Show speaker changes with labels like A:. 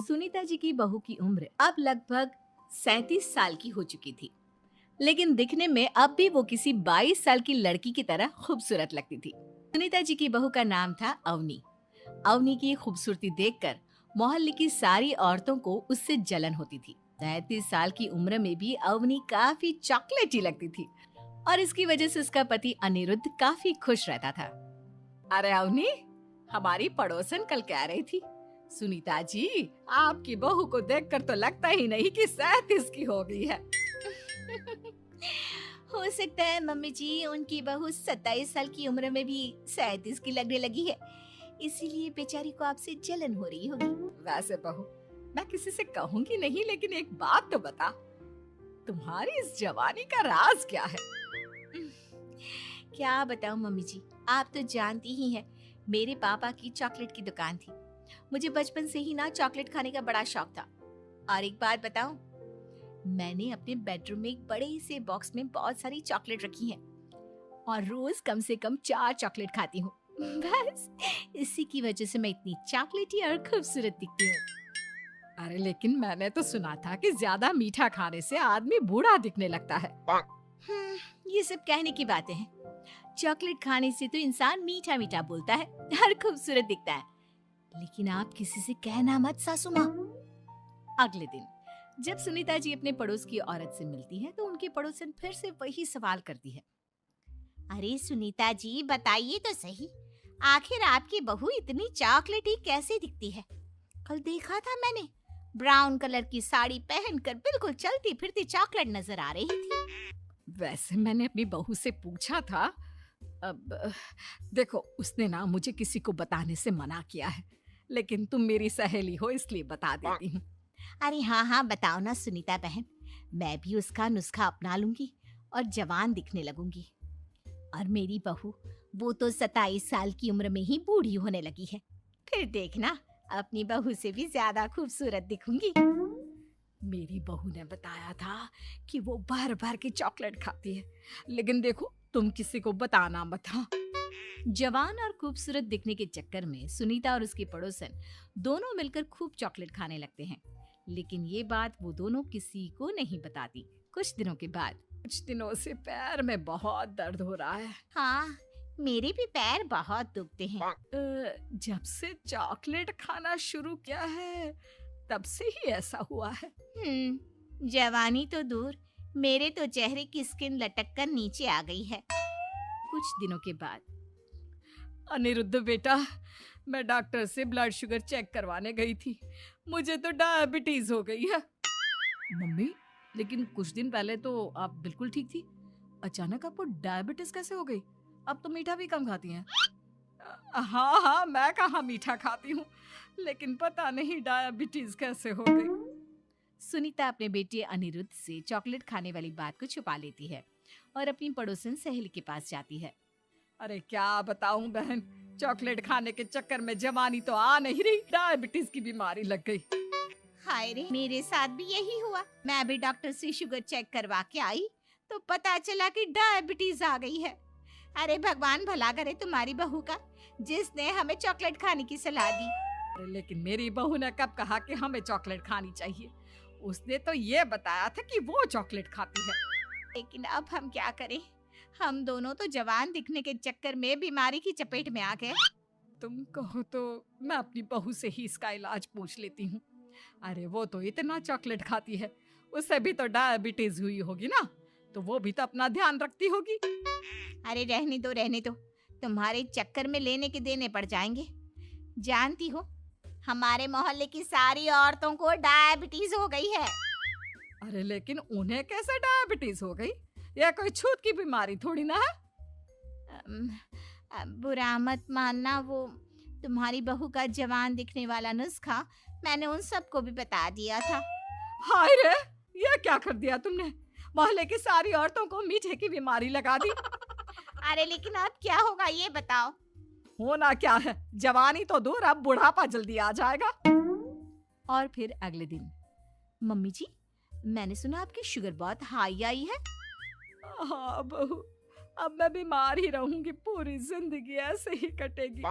A: सुनीता जी की बहू की उम्र अब लगभग 37 साल की हो चुकी थी, लेकिन दिखने में अब भी वो किसी 22 साल की लड़की की तरह खूबसूरत लगती थी। सुनीता जी की बहू का नाम था अवनी। अवनी की खूबसूरती देखकर मोहल्ले की सारी औरतों को उससे जलन होती थी। 37 साल की उम्र में भी अवनी काफी चॉकलेटी लगती थी और इसकी वजह से उसका पति अनिरुद्ध काफी खुश रहता था। अरे अवनी, हमारी पड़ोसन कल कह रही थी, सुनीता जी, आपकी बहू को देखकर तो लगता ही नहीं कि 37 की हो गई है।
B: हो सकता है मम्मी जी उनकी बहू 27 साल की उम्र में भी 37 की लगने लगी है, इसीलिए बेचारी को आपसे जलन हो रही होगी।
A: वैसे बहू, मैं किसी से कहूंगी नहीं, लेकिन एक बात तो बता, तुम्हारी इस जवानी का राज क्या है?
B: क्या बताऊं मम्मी जी, आप तो जानती ही हैं, मेरे पापा की चॉकलेट की दुकान थी। मुझे बचपन से ही ना चॉकलेट खाने का बड़ा शौक था। और एक बात बताऊं, मैंने अपने बेडरूम में एक बड़े से बॉक्स में बहुत सारी चॉकलेट रखी हैं और रोज कम से कम 4 चॉकलेट खाती हूँ। बस इसी की वजह से मैं इतनी चॉकलेटी और खूबसूरत दिखती हूँ।
A: अरे लेकिन मैंने तो सुना था कि ज्यादा मीठा खाने से आदमी बूढ़ा दिखने लगता है।
B: ये सब कहने की बातें हैं। चॉकलेट खाने से तो इंसान मीठा मीठा बोलता है और खूबसूरत दिखता है। लेकिन आप किसी से कहना मत सासू माँ।
A: अगले दिन जब सुनीता जी अपने पड़ोस की औरत से मिलती है तो उनकी पड़ोसन फिर से वही सवाल करती है।
B: अरे सुनीता जी, बताइए तो सही, आखिर आपकी बहू इतनी चॉकलेटी कैसे दिखती है? कल देखा था मैंने, ब्राउन कलर की साड़ी पहनकर बिल्कुल चलती फिरती चॉकलेट नजर आ रही थी।
A: वैसे मैंने अपनी बहू से पूछा था। अब देखो, उसने ना मुझे किसी को बताने से मना किया है, लेकिन तुम मेरी सहेली हो इसलिए बता देती हूँ।
B: अरे हाँ हाँ, बताओ ना सुनीता बहन, मैं भी उसका नुस्खा अपना लूंगी और जवान दिखने लगूंगी। और मेरी बहू, वो तो 27 साल की उम्र में ही बूढ़ी होने लगी है, फिर देखना अपनी बहू से भी ज्यादा खूबसूरत दिखूंगी।
A: मेरी बहू ने बताया था कि वो भर भर के चॉकलेट खाती है, लेकिन देखो तुम किसी को बताना मत। हाँ। जवान और खूबसूरत दिखने के चक्कर में सुनीता और उसकी पड़ोसन दोनों मिलकर खूब चॉकलेट खाने लगते हैं, लेकिन ये बात वो दोनों किसी को नहीं बताती। कुछ दिनों से पैर में बहुत दर्द हो रहा है।
B: हाँ, मेरे भी पैर बहुत दुखते हैं।
A: जब से चॉकलेट खाना शुरू किया है तब से ही ऐसा हुआ है।
B: जवानी तो दूर, मेरे तो चेहरे की स्किन लटक कर नीचे आ गई है।
A: कुछ दिनों के बाद, अनिरुद्ध बेटा, मैं डॉक्टर से ब्लड शुगर चेक करवाने गई थी, मुझे तो डायबिटीज हो गई है। मम्मी, लेकिन कुछ दिन पहले तो आप बिल्कुल ठीक थी, अचानक आपको डायबिटीज कैसे हो गई? अब तो मीठा भी कम खाती हैं। हाँ हाँ, मैं कहाँ मीठा खाती हूँ, लेकिन पता नहीं डायबिटीज कैसे हो गई। सुनीता अपने बेटे अनिरुद्ध से चॉकलेट खाने वाली बात को छुपा लेती है और अपनी पड़ोसन सहेली के पास जाती है। अरे क्या बताऊं बहन, चॉकलेट खाने के चक्कर में जवानी तो आ नहीं रही, डायबिटीज की बीमारी लग गई।
B: हाय रे, मेरे साथ भी यही हुआ। मैं अभी डॉक्टर से शुगर चेक करवा के आई तो पता चला कि डायबिटीज आ गई है। अरे भगवान भला करे तुम्हारी बहू का, जिसने हमें चॉकलेट खाने की सलाह दी।
A: अरे लेकिन मेरी बहू ने कब कहा कि हमें चॉकलेट खानी चाहिए? उसने तो ये बताया था कि वो चॉकलेट खाती है।
B: लेकिन अब हम क्या करें, हम दोनों तो जवान दिखने के चक्कर में बीमारी की चपेट में आ गए।
A: तुम कहो तो मैं अपनी बहू से ही इसका इलाज पूछ लेती हूँ। अरे वो तो इतना चॉकलेट खाती है, उसे भी तो डायबिटीज हुई होगी ना, तो वो भी तो अपना ध्यान रखती होगी।
B: अरे रहने दो, तुम्हारे चक्कर में लेने के देने पड़ जाएंगे। जानती हो, हमारे मोहल्ले की सारी औरतों को डायबिटीज हो गई है।
A: अरे लेकिन उन्हें कैसे डायबिटीज हो गई? यह कोई छूत की बीमारी थोड़ी ना है।
B: बुरा मत मानना, वो तुम्हारी बहू का जवान दिखने वाला नुस्खा मैंने उन सबको भी बता दिया था।
A: हाय रे, ये क्या कर दिया तुमने? मोहल्ले की सारी औरतों को मीठे की बीमारी लगा दी।
B: अरे लेकिन अब क्या होगा ये बताओ।
A: होना क्या है, जवानी तो दूर, अब बुढ़ापा जल्दी आ जाएगा। और फिर अगले दिन,
B: मम्मी जी, मैंने सुना आपकी शुगर बहुत हाई आई है।
A: हाँ बहू, अब मैं बीमार ही रहूंगी, पूरी जिंदगी ऐसे ही कटेगी।